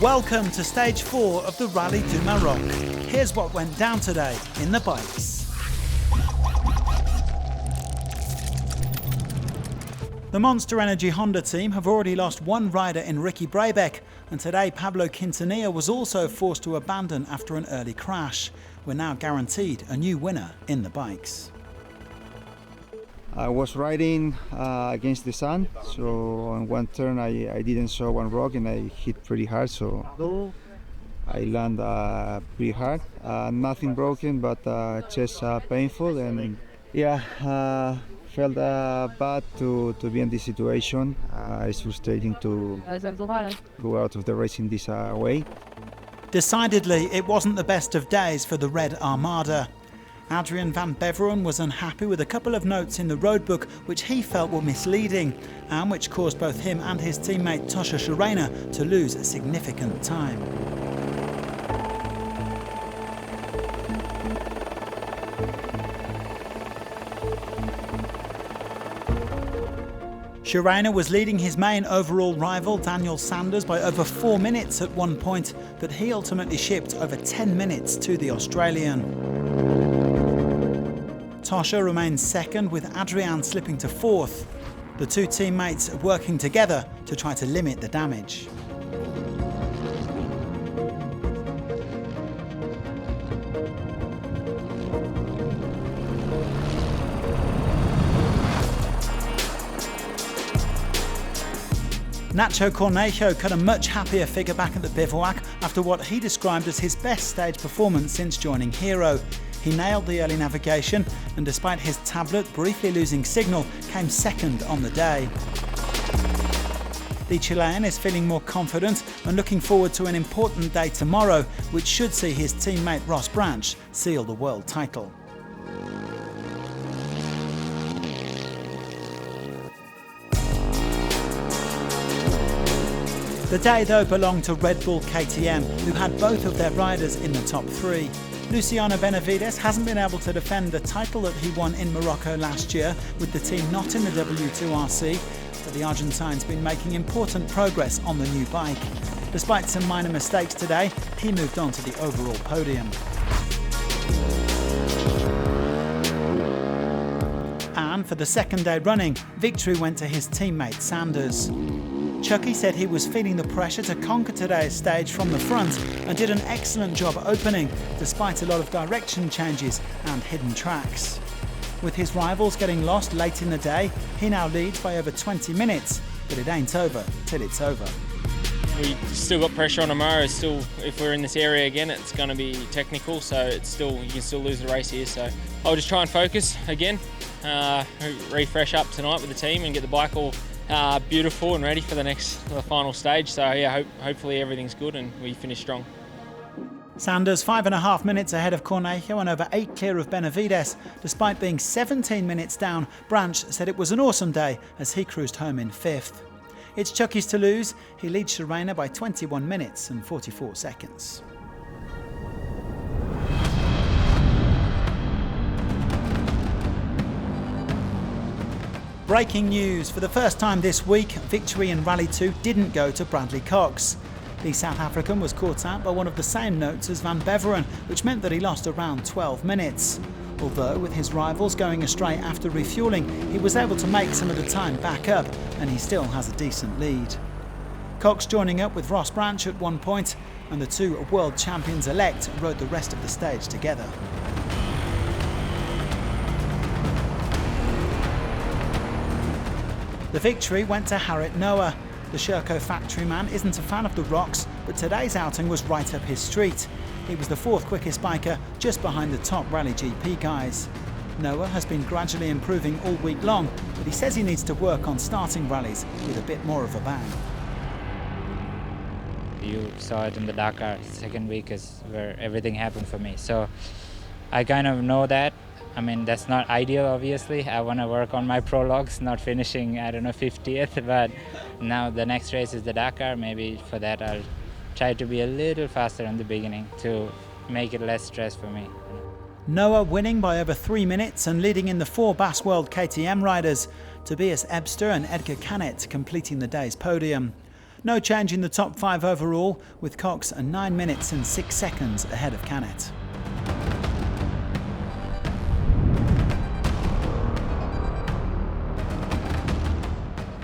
Welcome to stage 4 of the Rallye du Maroc. Here's what went down today in the bikes. The Monster Energy Honda team have already lost one rider in Ricky Brabeck, and today Pablo Quintanilla was also forced to abandon after an early crash. We're now guaranteed a new winner in the bikes. I was riding against the sun, so on one turn I didn't saw one rock and I hit pretty hard, so I landed pretty hard. Nothing broken, but just painful, and felt bad to be in this situation. It's frustrating to go out of the race in this way. Decidedly, it wasn't the best of days for the Red Armada. Adrian van Beveren was unhappy with a couple of notes in the roadbook which he felt were misleading and which caused both him and his teammate Tosha Shurena to lose significant time. Shurena was leading his main overall rival Daniel Sanders by over 4 minutes at one point, but he ultimately shipped over 10 minutes to the Australian. Tosha remains second, with Adrian slipping to fourth. The two teammates working together to try to limit the damage. Nacho Cornejo cut a much happier figure back at the bivouac after what he described as his best stage performance since joining Hero. He nailed the early navigation and, despite his tablet briefly losing signal, came second on the day. The Chilean is feeling more confident and looking forward to an important day tomorrow, which should see his teammate Ross Branch seal the world title. The day, though, belonged to Red Bull KTM, who had both of their riders in the top 3. Luciano Benavides hasn't been able to defend the title that he won in Morocco last year, with the team not in the W2RC, but the Argentine's been making important progress on the new bike. Despite some minor mistakes today, he moved on to the overall podium. And for the second day running, victory went to his teammate Sanders. Chucky said he was feeling the pressure to conquer today's stage from the front and did an excellent job opening, despite a lot of direction changes and hidden tracks. With his rivals getting lost late in the day, he now leads by over 20 minutes, but it ain't over till it's over. We still got pressure on tomorrow. If we're in this area again, it's going to be technical, so you can still lose the race here. So I'll just try and focus again, refresh up tonight with the team and get the bike all beautiful and ready for the final stage. So yeah, hopefully everything's good and we finish strong. Sanders 5.5 minutes ahead of Cornejo and over 8 clear of Benavides. Despite being 17 minutes down, Branch said it was an awesome day as he cruised home in 5th. It's Chucky's to lose. He leads Shurena by 21 minutes and 44 seconds. Breaking news, for the first time this week, victory in Rally 2 didn't go to Bradley Cox. The South African was caught out by one of the same notes as Van Beveren, which meant that he lost around 12 minutes. Although, with his rivals going astray after refuelling, he was able to make some of the time back up, and he still has a decent lead. Cox joining up with Ross Branch at one point, and the two world champions-elect rode the rest of the stage together. The victory went to Harit Noah. The Sherco factory man isn't a fan of the rocks, but today's outing was right up his street. He was the 4th quickest biker, just behind the top Rally GP guys. Noah has been gradually improving all week long, but he says he needs to work on starting rallies with a bit more of a bang. You saw it in the Dakar. Second week is where everything happened for me. So I kind of know that. I mean, that's not ideal, obviously. I want to work on my prologues, not finishing, 50th. But now the next race is the Dakar. Maybe for that I'll try to be a little faster in the beginning to make it less stress for me. Noah winning by over 3 minutes and leading in the 4 Bass World KTM riders. Tobias Ebster and Edgar Canet completing the day's podium. No change in the top 5 overall, with Cox 9 minutes and 6 seconds ahead of Canet.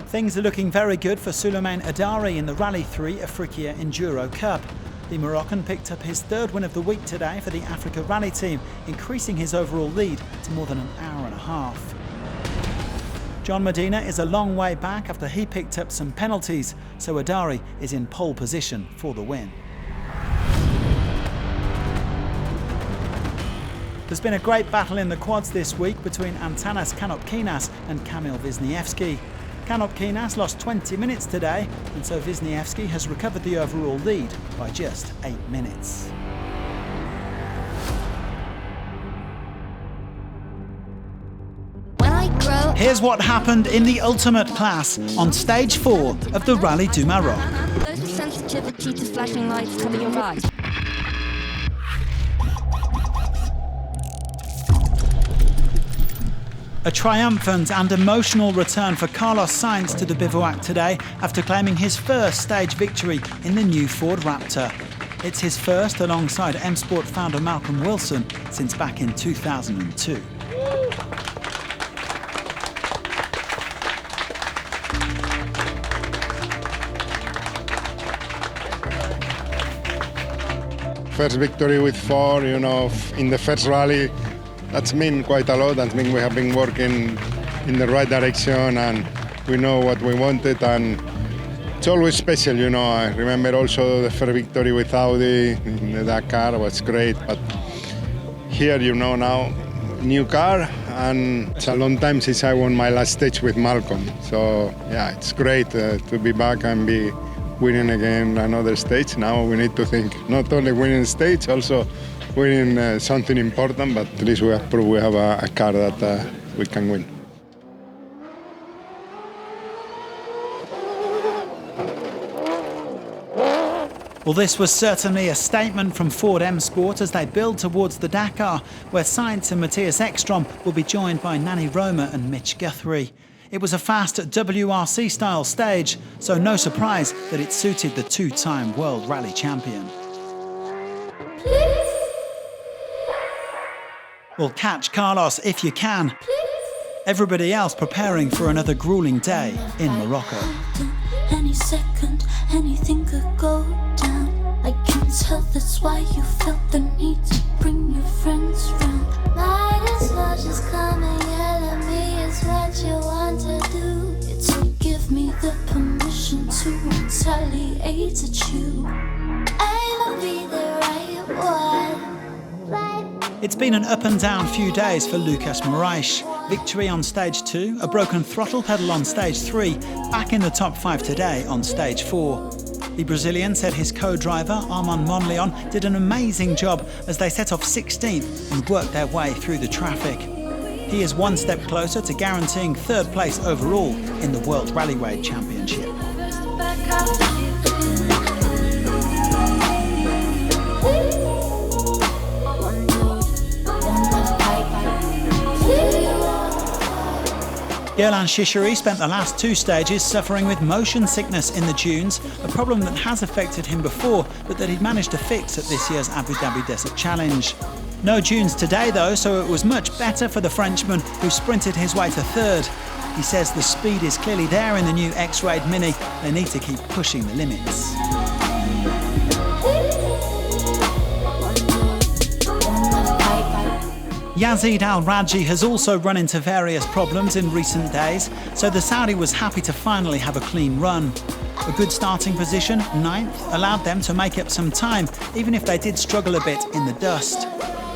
Things are looking very good for Souleymane Adari in the Rallye 3 Africa Enduro Cup. The Moroccan picked up his 3rd win of the week today for the Africa Rallye team, increasing his overall lead to more than an hour and a half. John Medina is a long way back after he picked up some penalties, so Adari is in pole position for the win. There's been a great battle in the quads this week between Antanas Kanopkinas and Kamil Wisniewski. Kanopkinas lost 20 minutes today, and so Wisniewski has recovered the overall lead by just 8 minutes. Here's what happened in the ultimate class on stage 4 of the Rallye du Maroc. Sensitivity to flashing lights cover your eyes. A triumphant and emotional return for Carlos Sainz to the bivouac today after claiming his first stage victory in the new Ford Raptor. It's his first alongside M Sport founder Malcolm Wilson since back in 2002. First victory with Ford, in the first rally. That's mean quite a lot. That means we have been working in the right direction and we know what we wanted, and it's always special, I remember also the first victory with Audi in the Dakar was great, but here, now, new car, and it's a long time since I won my last stage with Malcolm. So yeah, it's great to be back and be winning again another stage. Now we need to think not only winning stage, also winning something important, but at least we have proved we have a car that we can win. Well, this was certainly a statement from Ford M Sport as they build towards the Dakar, where Sainz and Matthias Ekstrom will be joined by Nani Roma and Mitch Guthrie. It was a fast WRC-style stage, so no surprise that it suited the 2-time World Rally champion. Well, catch Carlos if you can. Everybody else preparing for another grueling day in Morocco. Any second, anything could go down. I can tell that's why you felt the need to bring your friends round. Might as well just come and yell at me is what you want to do. It's to give me the permission to retaliate at you. I'ma be the right one. It's been an up and down few days for Lucas Moraes. Victory on stage 2, a broken throttle pedal on stage 3, back in the top 5 today on stage 4. The Brazilian said his co-driver, Armand Monleon, did an amazing job as they set off 16th and worked their way through the traffic. He is one step closer to guaranteeing 3rd place overall in the World Rallyway Championship. Yerlan Shishiri spent the last 2 stages suffering with motion sickness in the dunes, a problem that has affected him before, but that he'd managed to fix at this year's Abu Dhabi Desert Challenge. No dunes today though, so it was much better for the Frenchman, who sprinted his way to 3rd. He says the speed is clearly there in the new X-Raid Mini. They need to keep pushing the limits. Yazid Al-Rajhi has also run into various problems in recent days, so the Saudi was happy to finally have a clean run. A good starting position, 9th, allowed them to make up some time, even if they did struggle a bit in the dust.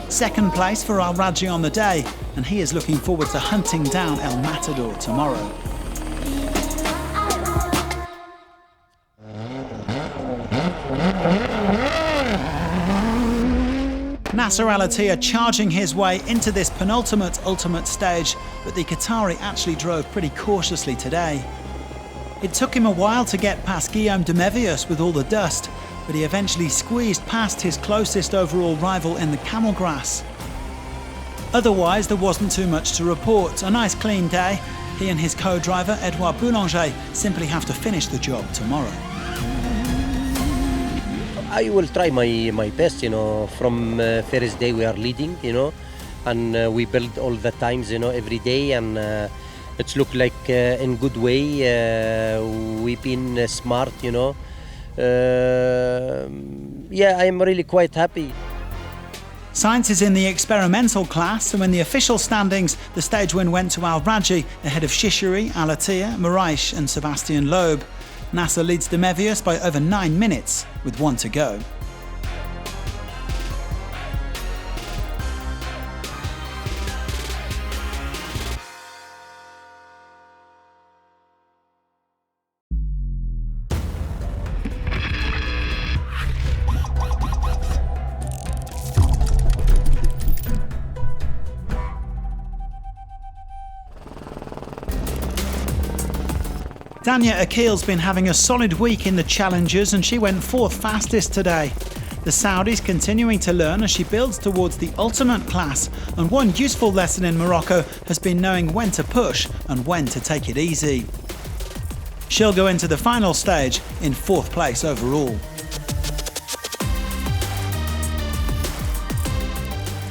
2nd place for Al-Rajhi on the day, and he is looking forward to hunting down El Matador tomorrow. Nasser al-Attiyah charging his way into this penultimate ultimate stage, but the Qatari actually drove pretty cautiously today. It took him a while to get past Guillaume de Mevius with all the dust, but he eventually squeezed past his closest overall rival in the camel grass. Otherwise, there wasn't too much to report. A nice clean day. He and his co-driver, Edouard Boulanger, simply have to finish the job tomorrow. I will try my best, from first day we are leading, and we build all the times, every day, and it's look like in good way. We've been smart, yeah, I'm really quite happy. Science is in the experimental class, and in the official standings, the stage win went to al-Rallye ahead of Shishiri, al-attiyah, Maroc and Sebastian Loeb. NASA leads the Mevius by over 9 minutes, with 1 to go. Dania Akil's been having a solid week in the challenges, and she went 4th fastest today. The Saudis continuing to learn as she builds towards the ultimate class, and one useful lesson in Morocco has been knowing when to push and when to take it easy. She'll go into the final stage in 4th place overall.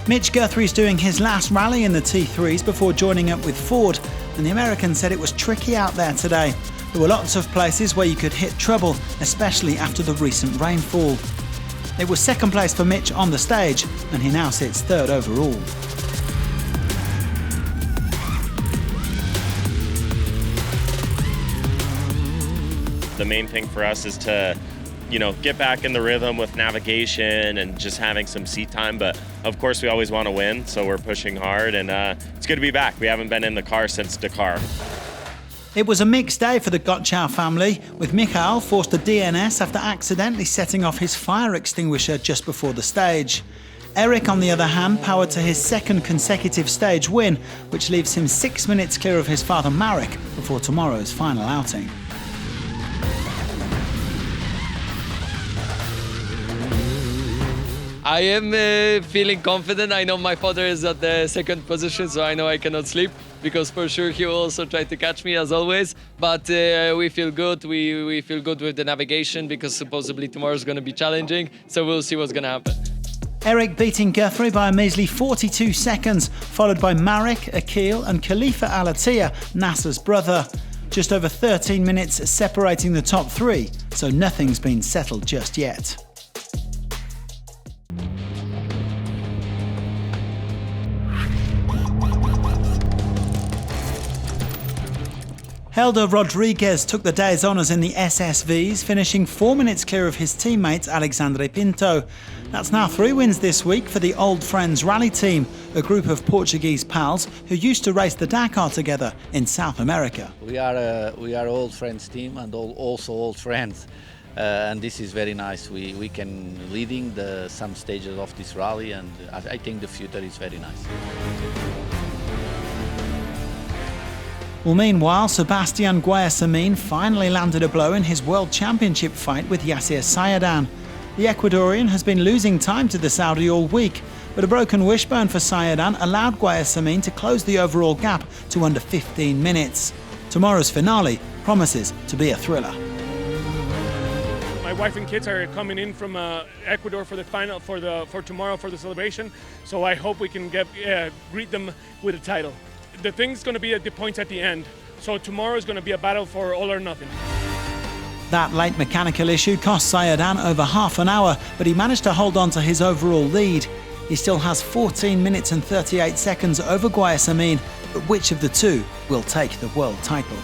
Mitch Guthrie's doing his last rally in the T3s before joining up with Ford, and the American said it was tricky out there today. There were lots of places where you could hit trouble, especially after the recent rainfall. It was 2nd place for Mitch on the stage, and he now sits 3rd overall. The main thing for us is to, get back in the rhythm with navigation and just having some seat time. But of course, we always want to win, so we're pushing hard, and it's good to be back. We haven't been in the car since Dakar. It was a mixed day for the Gotchau family, with Michael forced to DNS after accidentally setting off his fire extinguisher just before the stage. Eric, on the other hand, powered to his 2nd consecutive stage win, which leaves him 6 minutes clear of his father Maroc before tomorrow's final outing. I am feeling confident. I know my father is at the 2nd position, so I know I cannot sleep, because for sure he will also try to catch me as always. But we feel good. We feel good with the navigation, because supposedly tomorrow is going to be challenging. So we'll see what's going to happen. Eric beating Guthrie by a measly 42 seconds, followed by Marek, Akil and Khalifa al-Attiyah, Nasser's brother. Just over 13 minutes separating the top 3, so nothing's been settled just yet. Helder Rodriguez took the day's honours in the SSVs, finishing 4 minutes clear of his teammate Alexandre Pinto. That's now 3 wins this week for the Old Friends Rally team, a group of Portuguese pals who used to race the Dakar together in South America. We are old friends team, and also old friends, and this is very nice. We can leading some stages of this rally, and I think the future is very nice. Well, meanwhile, Sebastian Guayasamín finally landed a blow in his World Championship fight with Yassir Sayyidan. The Ecuadorian has been losing time to the Saudi all week, but a broken wishbone for Sayyidan allowed Guayasamín to close the overall gap to under 15 minutes. Tomorrow's finale promises to be a thriller. My wife and kids are coming in from Ecuador for the final, for tomorrow for the celebration, so I hope we can greet them with a title. The thing's going to be at the points at the end, so tomorrow is going to be a battle for all or nothing. That late mechanical issue cost Sayyidan over half an hour, but he managed to hold on to his overall lead. He still has 14 minutes and 38 seconds over Guayasamín, but which of the two will take the world title?